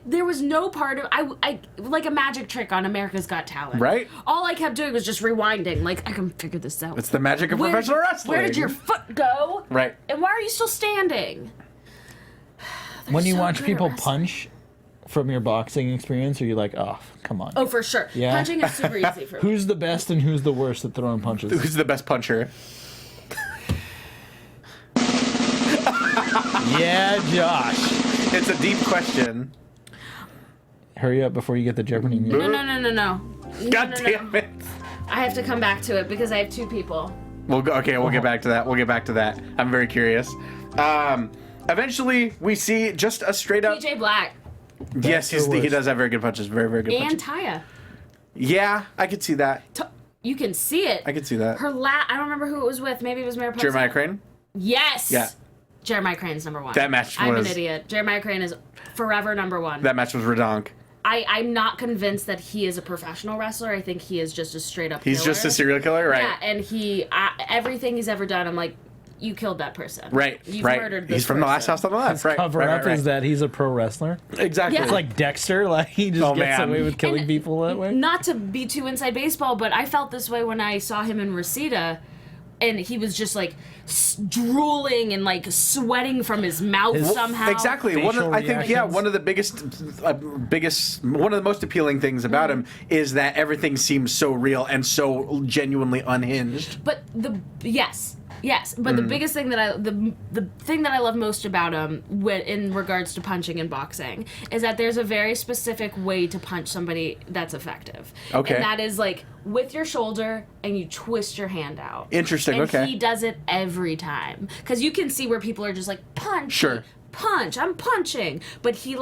there was no part of, I like a magic trick on America's Got Talent. Right. All I kept doing was just rewinding. Like, I can figure this out. It's the magic of professional wrestling. Where did your foot go? Right. And why are you still standing? When you so watch good at people wrestling. punch from your boxing experience, are you like, oh, come on? Oh, for sure. Yeah? Punching is super easy for me. Who's the best and who's the worst at throwing punches? Who's the best puncher? Yeah, Josh. It's a deep question. Hurry up before you get the Jeopardy music. No. God no. damn it. I have to come back to it because I have two people. We'll go. Okay, we'll get back to that. We'll get back to that. I'm very curious. Eventually, we see just a straight up. PJ Black Yes, he worst. does have very good punches. Very, very good and punches. Taya. Yeah, I could see that. You can see it. I could see that. Her I don't remember who it was with. Maybe it was Mariposa. Jeremiah Crane. Yes. Yeah. Jeremiah Crane's number one. That match I'm was- an idiot. Jeremiah Crane is forever number one. That match was redonk. I'm not convinced that he is a professional wrestler. I think he is just a straight up He's killer. just a serial killer, right? Yeah, and everything he's ever done, I'm like, you killed that person. Right. You've right. murdered this He's from the last house on the left. Right. Cover right, up right, is that he's a pro wrestler. Exactly. Yeah. It's like Dexter, like he just Oh, gets man. away with killing And- people that way. Not to be too inside baseball, but I felt this way when I saw him in Reseda, and he was just like drooling and like sweating from his mouth somehow. Exactly. Facial I think reactions. one of the biggest, one of the most appealing things about him is that everything seems so real and so genuinely unhinged. But but the biggest thing that the thing that I love most about him in regards to punching and boxing is that there's a very specific way to punch somebody that's effective. Okay. And that is like with your shoulder and you twist your hand out. Interesting, And okay. he does it every time. Because you can see where people are just like, punch. Sure. Punch. I'm punching. But he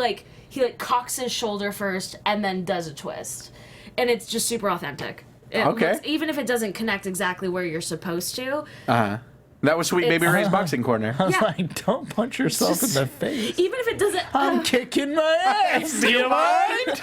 cocks his shoulder first and then does a twist. And it's just super authentic. Okay. Even if it doesn't connect exactly where you're supposed to, That was Sweet Baby It's- Ray's boxing corner. I was Yeah. like, don't punch yourself Just- in the face. even if it doesn't, I'm kicking my ass. Do you mind?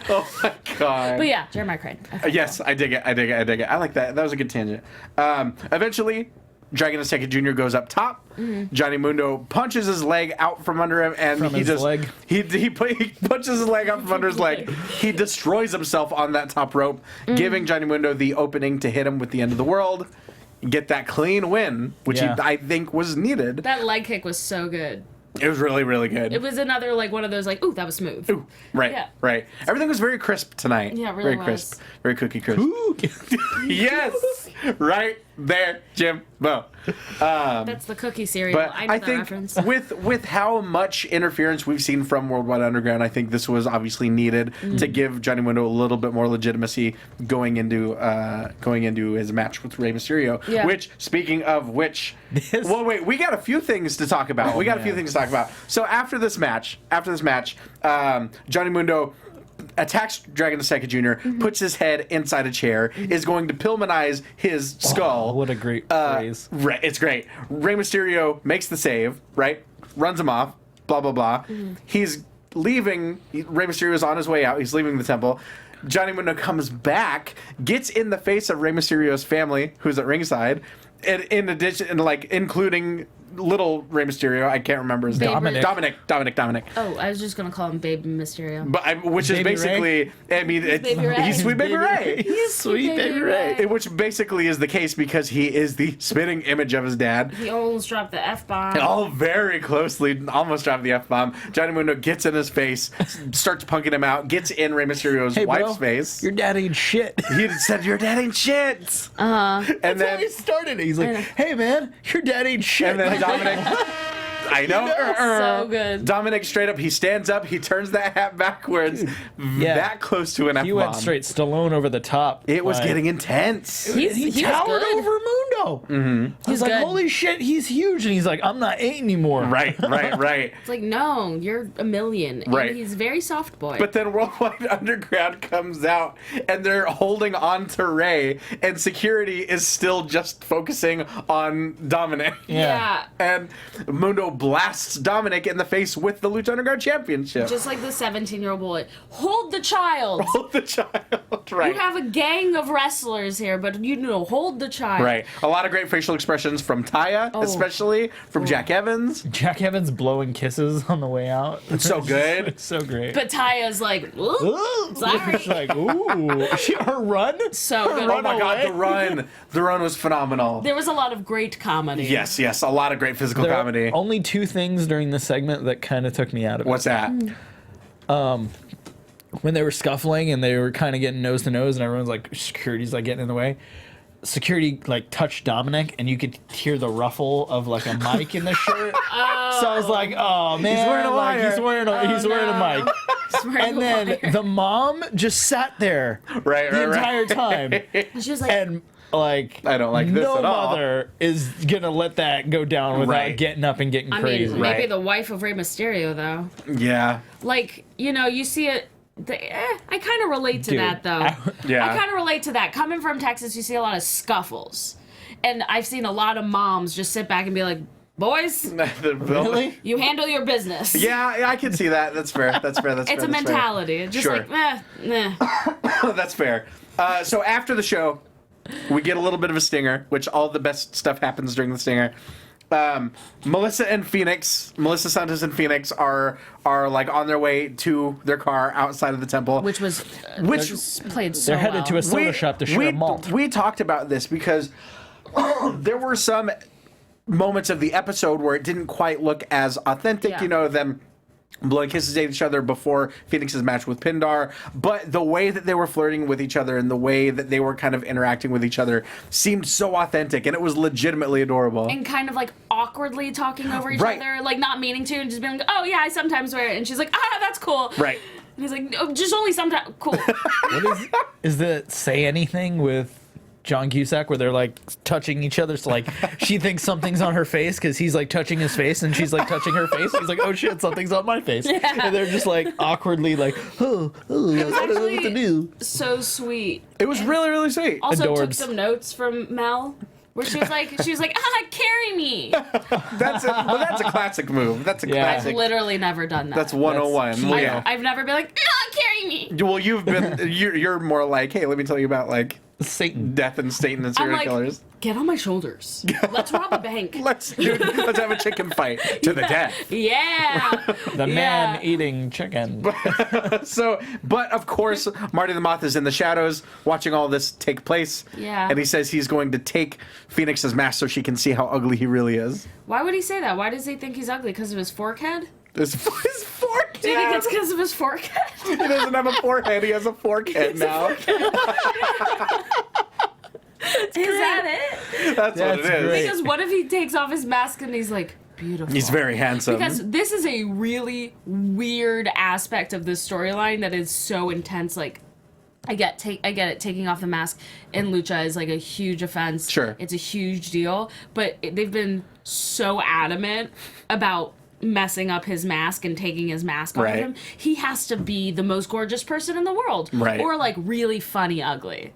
Oh my god. but yeah, Jeremiah Crane. Yes, I dig it. I like that. That was a good tangent. Eventually, Dragon Azteca Jr. goes up top. Johnny Mundo punches his leg out from under him, and From he his just leg? he punches his leg out from under his leg. He destroys himself on that top rope, giving Johnny Mundo the opening to hit him with the end of the world, get that clean win, which Yeah. I think was needed. That leg kick was so good. It was really, really good. It was another like one of those like, ooh, that was smooth. Ooh, right, Yeah. right. Everything was very crisp tonight. Yeah, it really very crisp, was. very cookie crisp. Yes, right there, Jim. Bo. That's the cookie cereal. But I know I that think reference. with how much interference we've seen from Worldwide Underground, I think this was obviously needed to give Johnny Mundo a little bit more legitimacy going into his match with Rey Mysterio. Yeah. Which, speaking of which, well, wait, we got a few things to talk about. So after this match, Johnny Mundo attacks Dragon Azteca Jr., puts his head inside a chair, is going to Pillmanize his skull. What a great phrase. Right, it's great. Rey Mysterio makes the save, right? Runs him off, blah, blah, blah. He's leaving. Rey Mysterio's on his way out. He's leaving the temple. Johnny Mundo comes back, gets in the face of Rey Mysterio's family, who's at ringside, and in addition, and like including little Rey Mysterio, I can't remember his name. Dominic. Oh, I was just gonna call him Babe Mysterio. But which is Baby basically, I mean, Baby Ray. he's Sweet Baby Ray. He's Sweet Baby Ray. Which basically is the case because he is the spitting image of his dad. He almost dropped the F-bomb. All very closely, almost dropped the F-bomb. Johnny Mundo gets in his face, starts punking him out, gets in Rey Mysterio's Hey, bro, wife's face. your dad ain't shit. He said, "Your dad ain't shit." And That's how then, he started it. He's like, hey, man, your dad ain't shit. and then I know. So good. Dominic straight up, he stands up, he turns that hat backwards, that close to an F-bomb. He went straight Stallone over the top. It was getting intense. He towered good. over Mundo. I was like, good. holy shit, he's huge. And he's like, I'm not 8 anymore. Right. It's like, no, you're a million. Right. And he's very soft boy. But then Worldwide Underground comes out, and they're holding on to Rey, and security is still just focusing on Dominic. yeah. And Mundo blasts Dominic in the face with the Lucha Underground Championship. Just like the 17-year-old boy. Hold the child. Hold the child, right. You have a gang of wrestlers here, but hold the child. Right. A lot of great facial expressions from Taya, especially from Jack Evans. Jack Evans blowing kisses on the way out. It's so good. It's so great. But Taya's like, ooh, sorry. She's like, ooh. Her run? So good. Oh my God, the run. The run was phenomenal. There was a lot of great comedy. Yes, a lot of great physical There are comedy. only 2 things during the segment that kind of took me out of it. What's that? When they were scuffling and they were kind of getting nose to nose and everyone's like, security's like getting in the way. Security like touched Dominic and you could hear the ruffle of like a mic in the shirt. So I was like, oh man, He's wearing a wire. He's wearing a mic. And then the mom just sat there the entire time. She was like, And like, I don't like this no at all. mother is gonna let that go down without getting up and getting crazy. maybe Right. the wife of Rey Mysterio, though. Yeah. Like, you see it. I kind of relate to Dude, that, though. Yeah. I kind of relate to that. Coming from Texas, you see a lot of scuffles. And I've seen a lot of moms just sit back and be like, boys, Really? you handle your business. Yeah, I can see that. That's fair. It's a mentality. It's just Sure. like, That's fair. So after the show, we get a little bit of a stinger, which all the best stuff happens during the stinger. Melissa Santos and Phoenix are like on their way to their car outside of the temple. which played so They're headed well. to a soda shop to share malt. We talked about this because there were some moments of the episode where it didn't quite look as authentic, Yeah. them blowing kisses at each other before Phoenix's match with Pindar, but the way that they were flirting with each other and the way that they were kind of interacting with each other seemed so authentic, and it was legitimately adorable. And kind of like awkwardly talking over each Right. other, like not meaning to, and just being like, oh yeah, I sometimes wear it. And she's like, that's cool. Right. And he's like, no, just only sometimes. Cool. What is the say anything with John Cusack where they're like touching each other? So like she thinks something's on her face because he's like touching his face and she's like touching her face. He's like, oh shit, something's on my face. Yeah. And they're just like awkwardly like, I don't know what to do. So sweet. It was really, really sweet. Also took Adorbs. some notes from Mel. Where she was like, carry me. That's a classic move. That's a Yeah. I've classic. literally never done that. That's 101. Well, yeah. I've never been like, carry me. Well, you're more like, hey, let me tell you about like Satan. death and Satan and I'm serial like, killers. get on my shoulders. Let's rob a bank. Let's have a chicken fight to the death. Yeah. The man eating chicken. So, but of course, Marty the Moth is in the shadows watching all this take place. Yeah. And he says he's going to take Phoenix's mask so she can see how ugly he really is. Why would he say that? Why does he think he's ugly? Because of his forehead? His forehead. Do you think it's because of his forehead? He doesn't have a forehead. He has a forehead now. Is that it? That's what it is. great. Because what if he takes off his mask and he's like, beautiful? He's very handsome. Because this is a really weird aspect of this storyline that is so intense. Like, I get it. Taking off the mask in Lucha is like a huge offense. Sure. It's a huge deal. But they've been so adamant about messing up his mask and taking his mask off Right. of him. He has to be the most gorgeous person in the world. Right. Or like really funny ugly.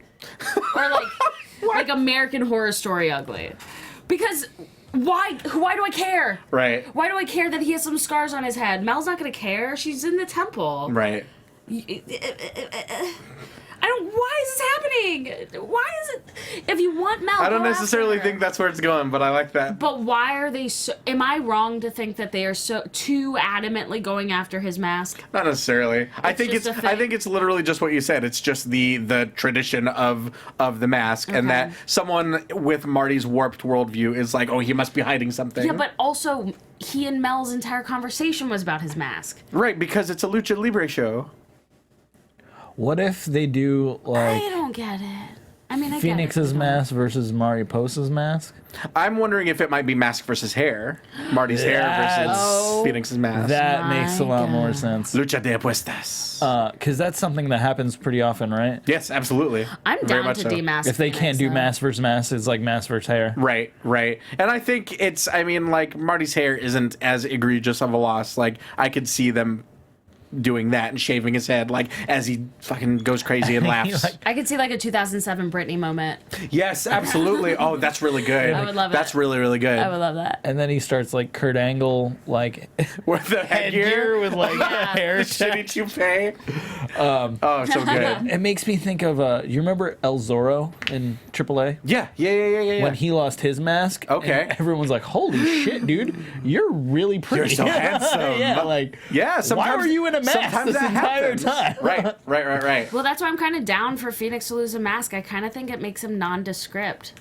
Or like American Horror Story ugly. Because why do I care? Right. Why do I care that he has some scars on his head? Mel's not gonna care. She's in the temple. Right. Why is this happening? Why is it? If you want Mel, I don't go after necessarily her. think that's where it's going, but I like that. But why are they so? Am I wrong to think that they are so too adamantly going after his mask? Not necessarily. I think just a thing. I think it's literally just what you said. It's just the tradition of the mask, and that someone with Marty's warped worldview is like, oh, he must be hiding something. Yeah, but also he and Mel's entire conversation was about his mask. Right, because it's a lucha libre show. What if they do like I don't get it. I mean, I get Phoenix's it. mask versus Mariposa's mask. I'm wondering if it might be mask versus hair. Marty's hair versus Phoenix's mask. That makes a lot more God. sense. Lucha de apuestas. Because that's something that happens pretty often, right? Yes, absolutely. I'm Very down much to so. demask. If they can't do Phoenix, mask versus mask, it's like mask versus hair. Right, right. And I think it's, I mean, like, Marty's hair isn't as egregious of a loss. Like, I could see them doing that and shaving his head, like, as he fucking goes crazy and laughs. I could see like a 2007 Britney moment. Yes, absolutely. Oh, that's really good. I would love it. That's really, really good. I would love that. And then he starts like Kurt Angle, like With the headgear, with like hair. shitty toupee. Oh, so good. It makes me think of you remember El Zorro in AAA Yeah. when he lost his mask? Okay. And everyone's like, "Holy shit, dude, you're really pretty. You're so handsome." yeah, like Yeah, why sometimes were you in a mask sometimes this that entire happens. time? Right. Well, that's why I'm kind of down for Phoenix to lose a mask. I kind of think it makes him nondescript.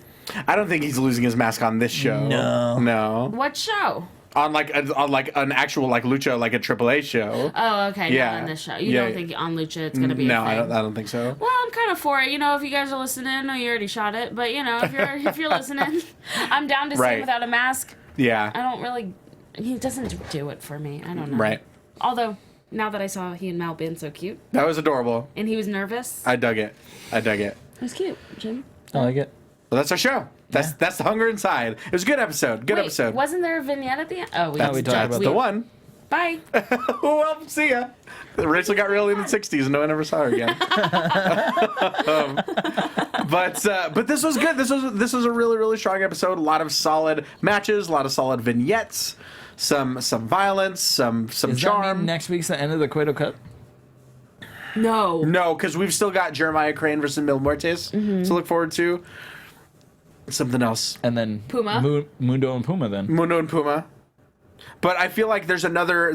I don't think he's losing his mask on this show. No. What show? On like an actual like lucha, like a AAA show. Oh, okay. Yeah. Not on this show. You Yeah. don't think on Lucha it's going to be No, a thing? I don't think so. Well, I'm kind of for it. You know, if you guys are listening, I know you already shot it, but you know, if you're listening, I'm down to see Right. him without a mask. Yeah. I don't really. He doesn't do it for me. I don't know. Right. Although now that I saw he and Mal being so cute, That was adorable. and he was nervous, I dug it. it was cute. Jim. I like it. Well, that's our show. That's the hunger inside. It was a good episode. Good Wait, epised. Wasn't there a vignette at the end? Oh, we talked That's about the one. Bye. Well, see ya. Rachel got real in the '60s, and no one ever saw her again. But this was good. This was a really, really strong episode. A lot of solid matches. A lot of solid vignettes. Some violence. Some Does that mean charm. next week's the end of the Cueto Cut? No. No, because we've still got Jeremiah Crane versus Mil Muertes to look forward to. Something else. And then Puma? Mundo and Puma then. Mundo and Puma. But I feel like there's another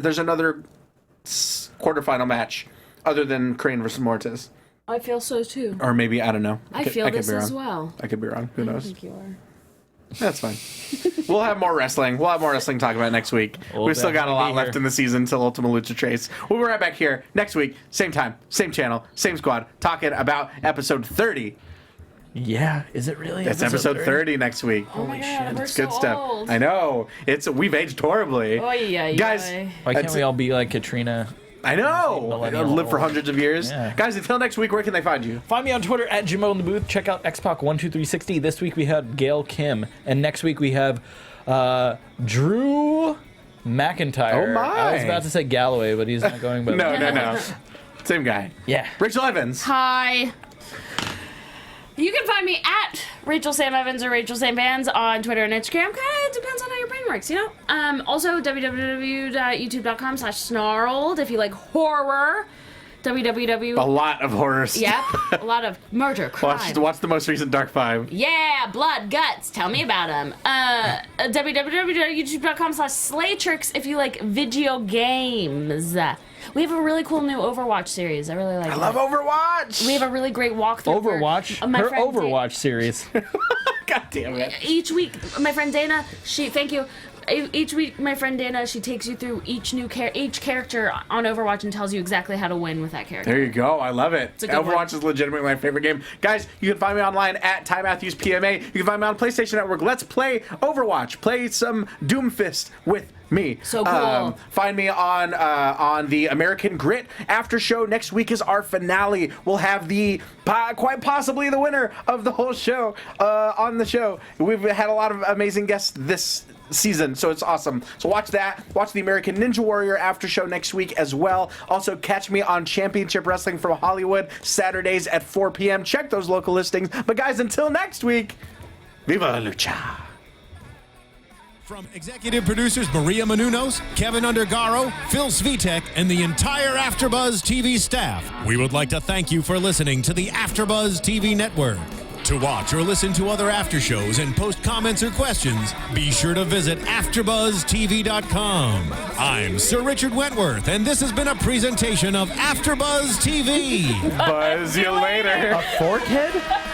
quarterfinal match other than Crane versus Muertes. I feel so too. Or maybe, I don't know. I could- feel could this be as wrong. well. I could be wrong. Who I knows? think you are. That's fine. We'll have more wrestling. We'll have more wrestling to talk about next week. We've still got a lot definitely be left here. in the season till Ultima Lucha Trace. We'll be right back here next week. Same time, same channel, same squad, talking about episode 30. Yeah, is it really? It's episode 30 next week. Oh my god, we're It's so good stuff. old. I know. We've aged horribly. Oy, oy, Guys, oy. Why can't It's- we all be like Katrina? I know. Millennial Live for old. hundreds of years. Yeah. Guys, until next week, where can they find you? Find me on Twitter at Jimbo in the Booth. Check out XPac12360. This week we had Gail Kim, and next week we have Drew McIntyre. Oh, my. I was about to say Galloway, but he's not going. But No. Same guy. Yeah. Rachel Evans. Hi. You can find me at Rachel Sam Evans or Rachel Sam Vans on Twitter and Instagram. Kind of depends on how your brain works, you know? Also, www.youtube.com/snarled if you like horror. www. A lot of horrors. Yep. A lot of murder, crime. Watch the most recent Dark 5. Yeah, blood, guts. Tell me about them. www.youtube.com/slaytricks if you like video games. We have a really cool new Overwatch series. I really like it. I love Overwatch. We have a really great walkthrough. for- Overwatch. my Her friend Overwatch series. God damn it. Each week, my friend Dana, thank you. Each week, my friend Dana, she takes you through each character on Overwatch and tells you exactly how to win with that character. There you go. I love it. a good Overwatch one. is legitimately my favorite game. Guys, you can find me online at Ty Matthews PMA. You can find me on PlayStation Network. Let's play Overwatch. Play some Doomfist with me. So cool. Find me on the American Grit after show. Next week is our finale. We'll have quite possibly the winner of the whole show on the show. We've had a lot of amazing guests this season, so it's awesome. So watch that. Watch the American Ninja Warrior after show next week as well. Also catch me on Championship Wrestling from Hollywood Saturdays at 4 p.m. Check those local listings. But guys, until next week, Viva la Lucha. From executive producers Maria Menounos, Kevin Undergaro, Phil Svitek, and the entire AfterBuzz TV staff, we would like to thank you for listening to the AfterBuzz TV network. To watch or listen to other after shows and post comments or questions, be sure to visit AfterBuzzTV.com. I'm Sir Richard Wentworth, and this has been a presentation of AfterBuzz TV. Buzz you later. Forkhead?